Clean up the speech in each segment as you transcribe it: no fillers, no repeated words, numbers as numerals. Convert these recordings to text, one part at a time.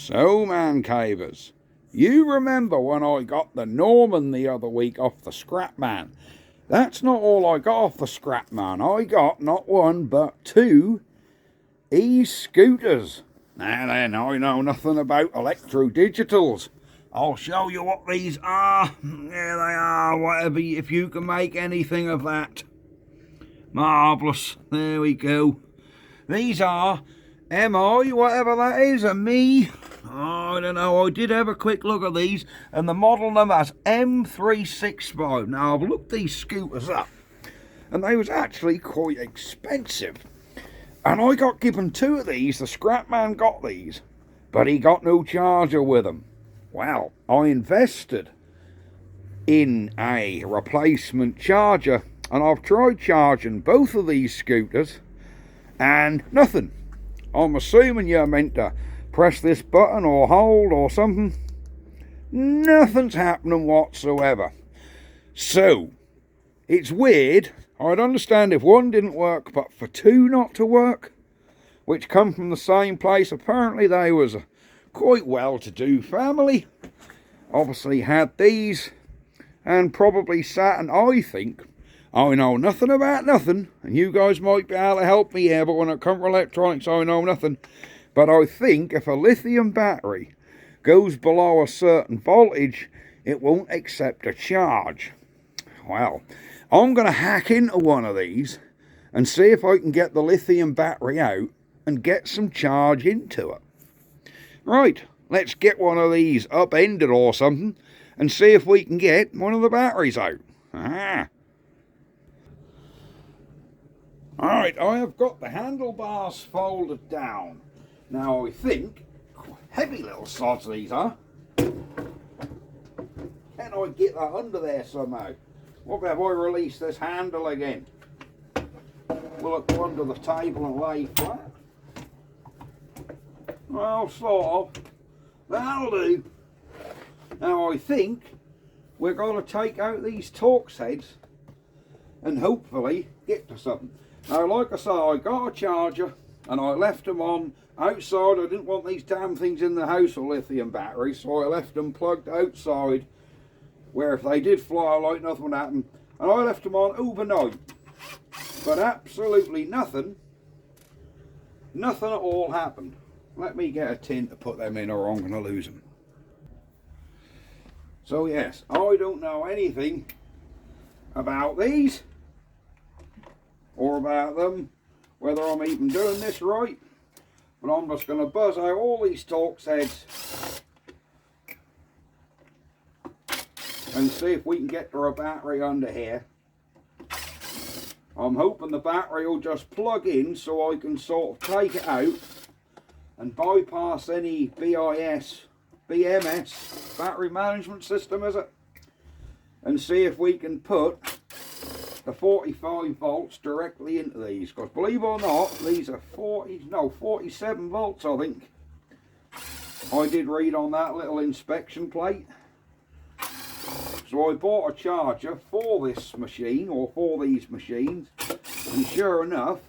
So, man cavers, you remember when I got the Norman the other week off the scrap man? That's not all I got off the scrap man. I got not one but two e-scooters. Now then, I know nothing about electro-digitals. I'll show you what these are. There they are, whatever, if you can make anything of that. Marvellous, there we go. These are MI, whatever that is, and me. I don't know, I did have a quick look at these, and the model number's M365. Now, I've looked these scooters up, and they was actually quite expensive. And I got given two of these, the scrap man got these, but he got no charger with them. Well, I invested in a replacement charger, and I've tried charging both of these scooters, and nothing. I'm assuming you're meant to press this button or hold or something. Nothing's happening whatsoever. So, it's weird. I'd understand if one didn't work, but for two not to work, which come from the same place, apparently they was a quite well-to-do family. Obviously had these, and probably sat, and I think, I know nothing about nothing, and you guys might be able to help me here, but when it comes to electronics, I know nothing. But I think if a lithium battery goes below a certain voltage, it won't accept a charge. Well, I'm going to hack into one of these and see if I can get the lithium battery out and get some charge into it. Right, let's get one of these upended or something and see if we can get one of the batteries out. Alright, I have got the handlebars folded down. Now I think, heavy little sods these are. Can I get that under there somehow? What if I release this handle again? Will it go under the table and lay flat? Well, sort of. That'll do. Now I think we're going to take out these Torx heads and hopefully get to something. Now, like I say, I got a charger and I left them on outside. I didn't want these damn things in the house with lithium batteries, so I left them plugged outside where if they did fly like nothing would happen. And I left them on overnight. But absolutely nothing at all happened. Let me get a tin to put them in or I'm going to lose them. So yes, I don't know anything about these or about them, whether I'm even doing this right, but I'm just going to buzz out all these Torx heads and see if we can get to a battery under here. I'm hoping the battery will just plug in so I can sort of take it out and bypass any BMS, battery management system, is it? And see if we can put the 45 volts directly into these, because believe it or not, these are 47 volts, I think. I did read on that little inspection plate. So I bought a charger for this machine, or for these machines, and sure enough,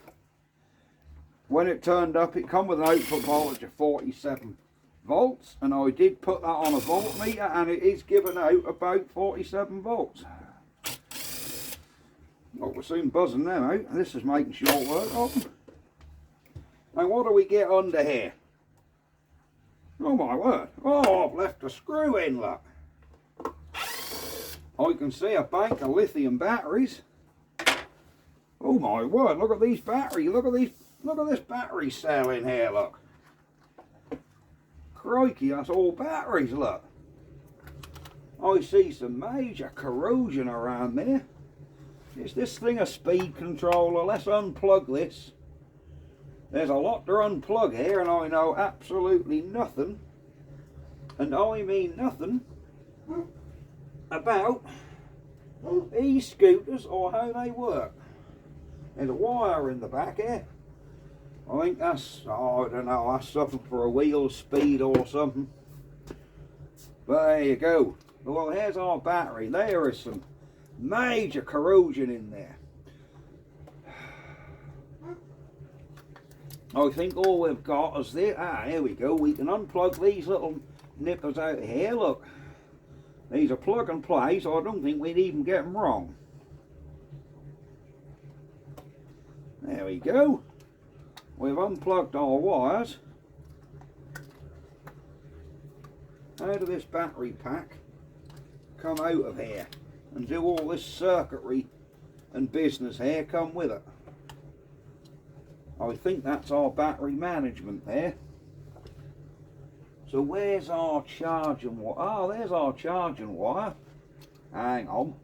when it turned up, it come with an output voltage of 47 volts, and I did put that on a voltmeter, and it is giving out about 47 volts. Well, we're soon buzzing them out. This is making short work of them. Now, what do we get under here? Oh my word. Oh, I've left a screw in, look. I can see a bank of lithium batteries. Oh my word, look at these batteries. Look at this battery cell in here, look. Crikey, that's all batteries, look. I see some major corrosion around there. Is this thing a speed controller? Let's unplug this. There's a lot to unplug here, and I know absolutely nothing, and I mean nothing, about e-scooters or how they work. There's a wire in the back here. I think that's, oh, I don't know, that's something for a wheel speed or something. But there you go. Well, here's our battery. There is some major corrosion in there. I think all we've got is this. Here we go. We can unplug these little nippers out of here. Look, these are plug and play, so I don't think we'd even get them wrong. There we go. We've unplugged our wires. How does this battery pack come out of here and do all this circuitry and business here come with it? I think that's our battery management there. So where's our charging wire? Oh, there's our charging wire. Hang on.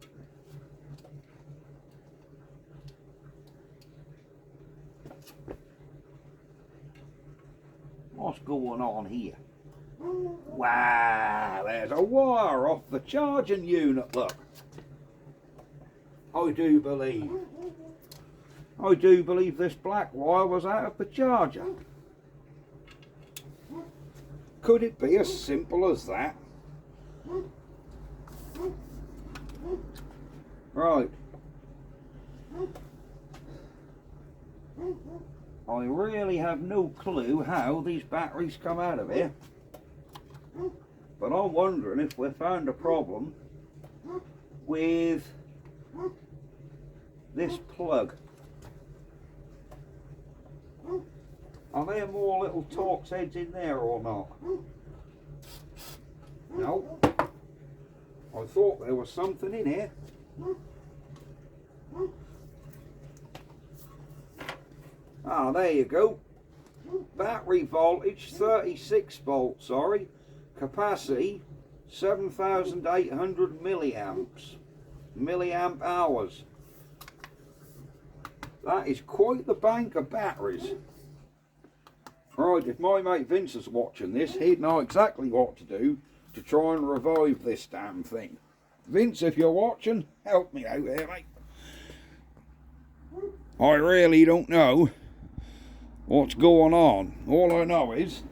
What's going on here? Wow, there's a wire off the charging unit, look. I do believe this black wire was out of the charger. Could it be as simple as that? Right. I really have no clue how these batteries come out of here. But I'm wondering if we found a problem with this plug. Are there more little Torx heads in there or not? No. I thought there was something in here. Ah, there you go. Battery voltage 36 volts, sorry. Capacity 7,800 milliamps. Milliamp hours. That is quite the bank of batteries. Right, if my mate Vince is watching this, he'd know exactly what to do to try and revive this damn thing. Vince, if you're watching, help me out here, mate. I really don't know what's going on. All I know is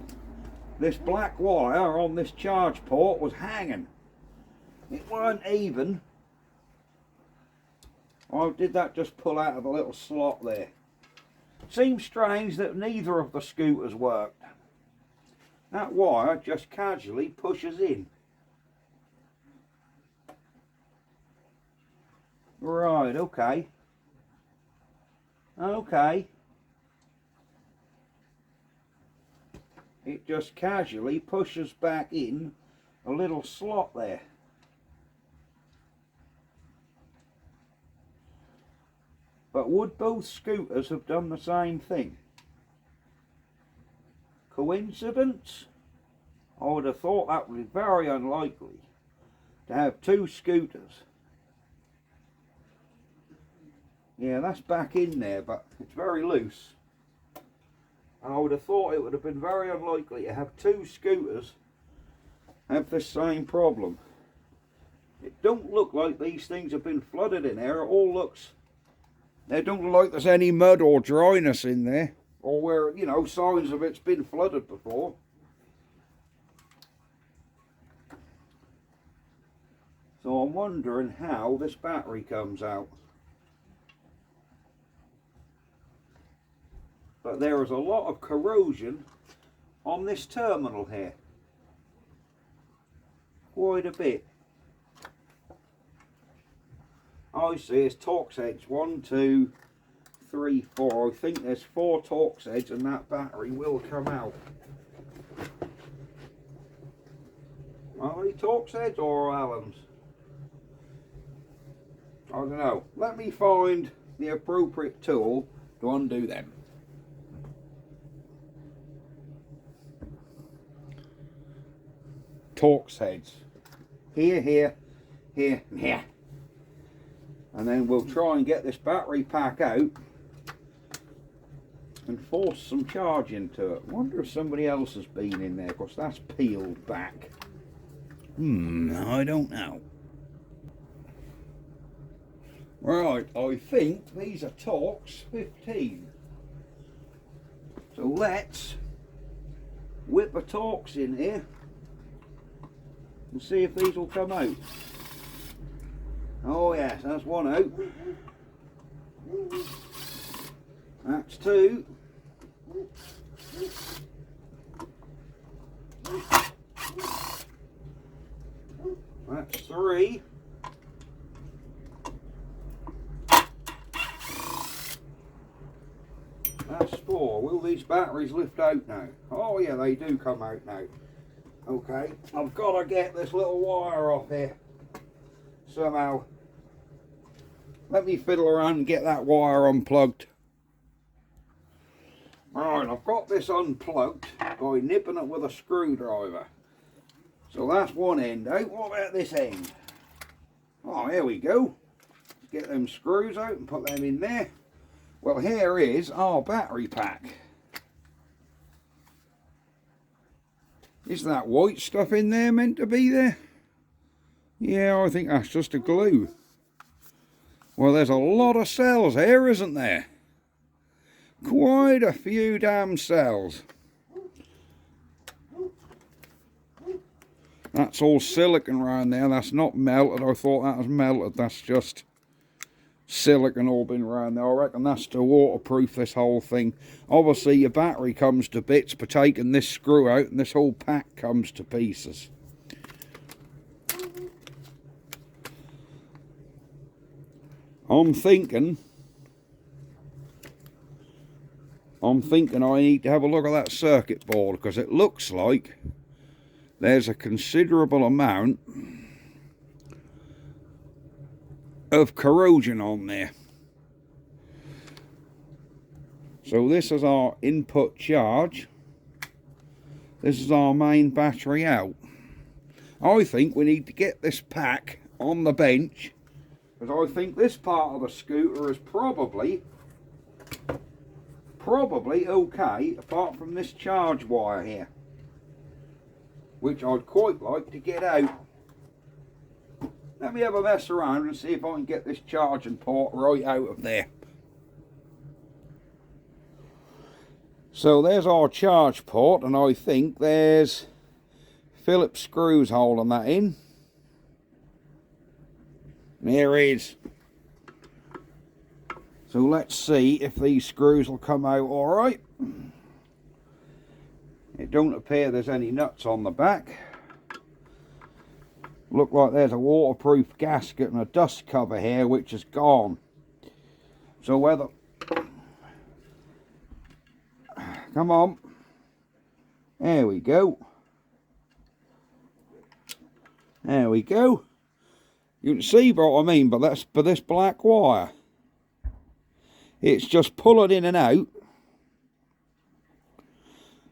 this black wire on this charge port was hanging. It weren't even. Or did that just pull out of a little slot there? Seems strange that neither of the scooters worked. That wire just casually pushes in. Right, okay. Okay. It just casually pushes back in a little slot there. But would both scooters have done the same thing? Coincidence? I would have thought that would be very unlikely to have two scooters. Yeah, that's back in there, but it's very loose. And I would have thought it would have been very unlikely to have two scooters have the same problem. It don't look like these things have been flooded in there. It all looks... They don't look like there's any mud or dryness in there, or where, you know, signs of it's been flooded before. So I'm wondering how this battery comes out. But there is a lot of corrosion on this terminal here. Quite a bit. I see it's Torx heads. 1, 2, 3, 4. I think there's 4 Torx heads and that battery will come out. Are they Torx heads or Allen's? I don't know. Let me find the appropriate tool to undo them. Torx heads. Here, here, here, and here. And then we'll try and get this battery pack out and force some charge into it. Wonder if somebody else has been in there, because that's peeled back. I don't know. Right, I think these are Torx 15. So let's whip a Torx in here and see if these will come out. Oh yes, that's one out. That's 2. That's 3. That's 4. Will these batteries lift out now? Oh yeah, they do come out now. Okay, I've got to get this little wire off here somehow. Let me fiddle around and get that wire unplugged. Right, I've got this unplugged by nipping it with a screwdriver. So that's one end out. What about this end? Oh, here we go. Get them screws out and put them in there. Well, here is our battery pack. Is that white stuff in there meant to be there? Yeah, I think that's just a glue. Well, there's a lot of cells here, isn't there? Quite a few damn cells. That's all silicon around there. That's not melted. I thought that was melted. That's just silicon all been around there. I reckon that's to waterproof this whole thing. Obviously, your battery comes to bits for taking this screw out, and this whole pack comes to pieces. I'm thinking I need to have a look at that circuit board, because it looks like there's a considerable amount of corrosion on there. So this is our input charge. This is our main battery out. I think we need to get this pack on the bench, because I think this part of the scooter is probably okay, apart from this charge wire here, which I'd quite like to get out. Let me have a mess around and see if I can get this charging port right out of there. So there's our charge port, and I think there's Phillips screws holding that in. There is. So let's see if these screws will come out all right. It don't appear there's any nuts on the back. Look like there's a waterproof gasket and a dust cover here which is gone. So whether... Come on. There we go. There we go. You can see what I mean, but that's for this black wire. It's just pulling in and out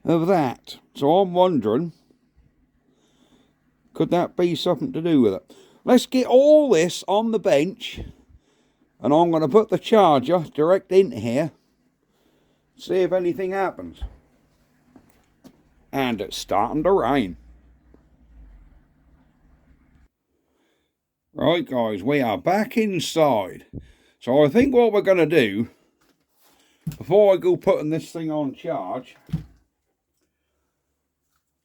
of that. So I'm wondering, could that be something to do with it? Let's get all this on the bench, and I'm going to put the charger direct into here, see if anything happens. And it's starting to rain. Right guys, we are back inside. So I think what we're going to do, before I go putting this thing on charge,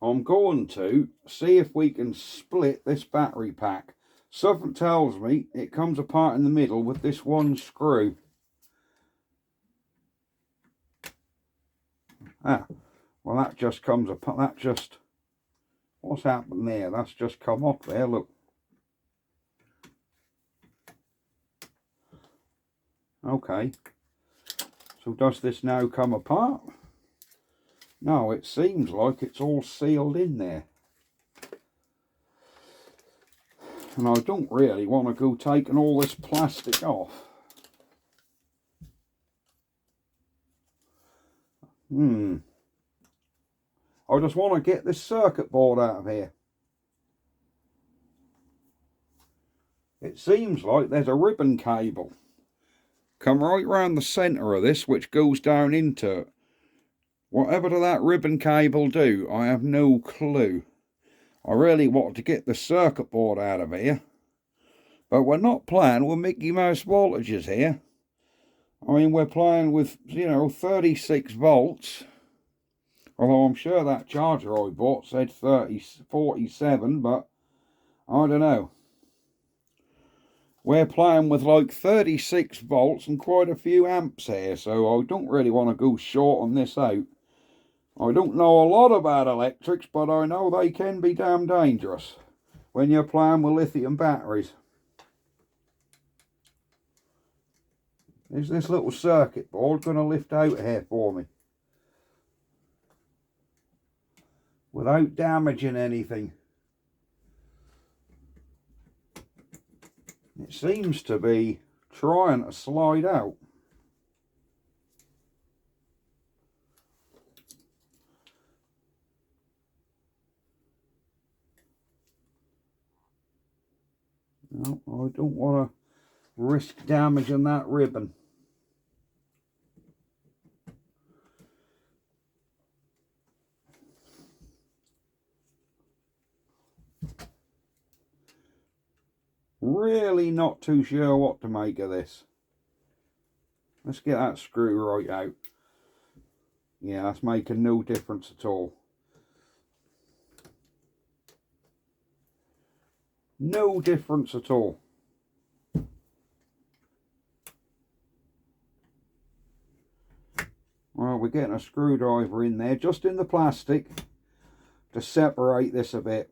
I'm going to see if we can split this battery pack. Something tells me it comes apart in the middle with this one screw. Ah, well that just comes apart, that just, what's happened there? That's just come off there, look. Okay, so does this now come apart? No, it seems like it's all sealed in there. And I don't really want to go taking all this plastic off. I just want to get this circuit board out of here. It seems like there's a ribbon cable come right round the centre of this, which goes down into it. Whatever do that ribbon cable do, I have no clue. I really want to get the circuit board out of here, but we're not playing with Mickey Mouse voltages here. I mean, we're playing with, 36 volts. Although I'm sure that charger I bought said 47, but I don't know. we're playing with like 36 volts and quite a few amps here, so I don't really want to go short on this out. I don't know a lot about electrics, but I know they can be damn dangerous when you're playing with lithium batteries. Is this little circuit board going to lift out here for me without damaging anything? It seems to be trying to slide out. No, I don't want to risk damaging that ribbon. Really not too sure what to make of this. Let's get that screw right out. Yeah, that's making no difference at all. No difference at all. Well, we're getting a screwdriver in there, just in the plastic, to separate this a bit.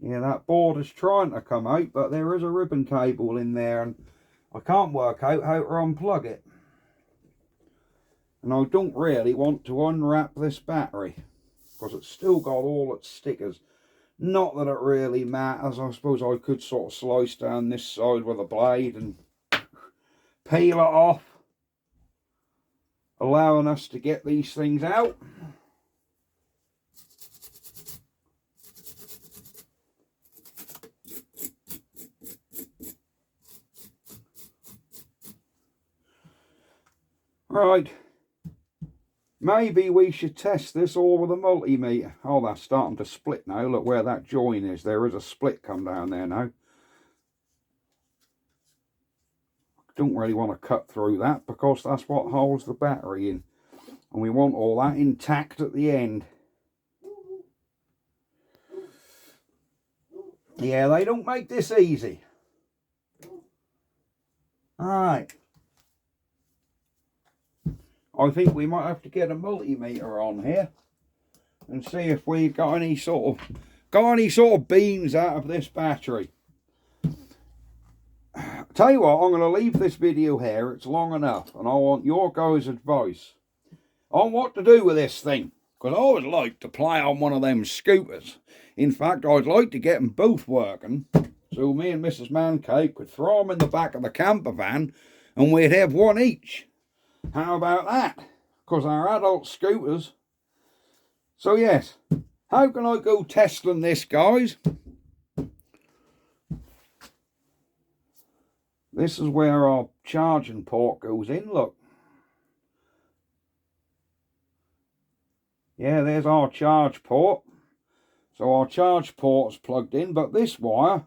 Yeah, that board is trying to come out, but there is a ribbon cable in there, and I can't work out how to unplug it. And I don't really want to unwrap this battery, because it's still got all its stickers. Not that it really matters. I suppose I could sort of slice down this side with a blade and peel it off, allowing us to get these things out. Right, maybe we should test this all with a multimeter. Oh, that's starting to split now. Look where that join is. There is a split come down there now. Don't really want to cut through that because that's what holds the battery in. And we want all that intact at the end. Yeah, they don't make this easy. Alright. I think we might have to get a multimeter on here and see if we've got any sort of beams out of this battery. Tell you what, I'm going to leave this video here. It's long enough, and I want your guys' advice on what to do with this thing, because I would like to play on one of them scooters. In fact, I'd like to get them both working, so me and Mrs. Mancake could throw them in the back of the camper van and we'd have one each. How about that? Because our adult scooters. So yes, how can I go testing this, guys? This is where our charging port goes in, look. Yeah, there's our charge port. So our charge port's plugged in, but this wire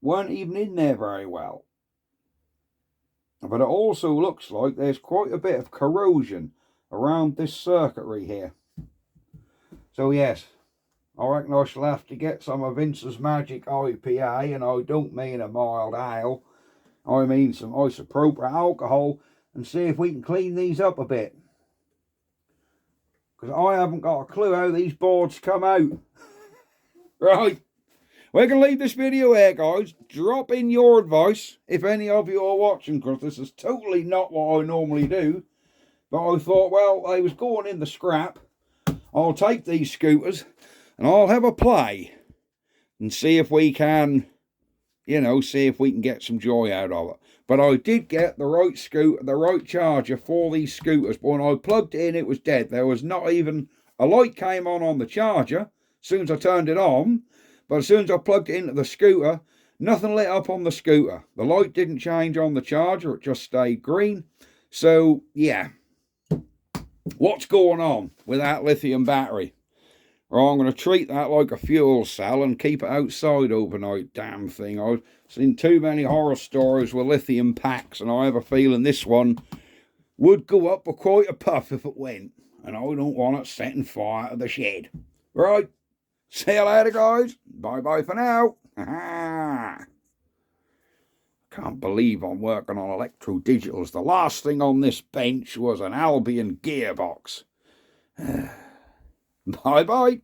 weren't even in there very well. But it also looks like there's quite a bit of corrosion around this circuitry here. So yes, I reckon I shall have to get some of Vince's Magic IPA, and I don't mean a mild ale. I mean some isopropyl alcohol, and see if we can clean these up a bit. Because I haven't got a clue how these boards come out. Right, we're going to leave this video here, guys. Drop in your advice, if any of you are watching, because this is totally not what I normally do. But I thought, well, they was going in the scrap. I'll take these scooters, and I'll have a play, and see if we can, you know, see if we can get some joy out of it. But I did get the right scooter, the right charger for these scooters. But when I plugged it in, it was dead. There was not even a light came on the charger as soon as I turned it on. But as soon as I plugged it into the scooter, nothing lit up on the scooter. The light didn't change on the charger. It just stayed green. So, yeah. What's going on with that lithium battery? Well, I'm going to treat that like a fuel cell and keep it outside overnight. Damn thing. I've seen too many horror stories with lithium packs, and I have a feeling this one would go up for quite a puff if it went. And I don't want it setting fire to the shed. Right? See you later, guys. Bye-bye for now. Can't believe I'm working on electro digitals. The last thing on this bench was an Albion gearbox. Bye-bye.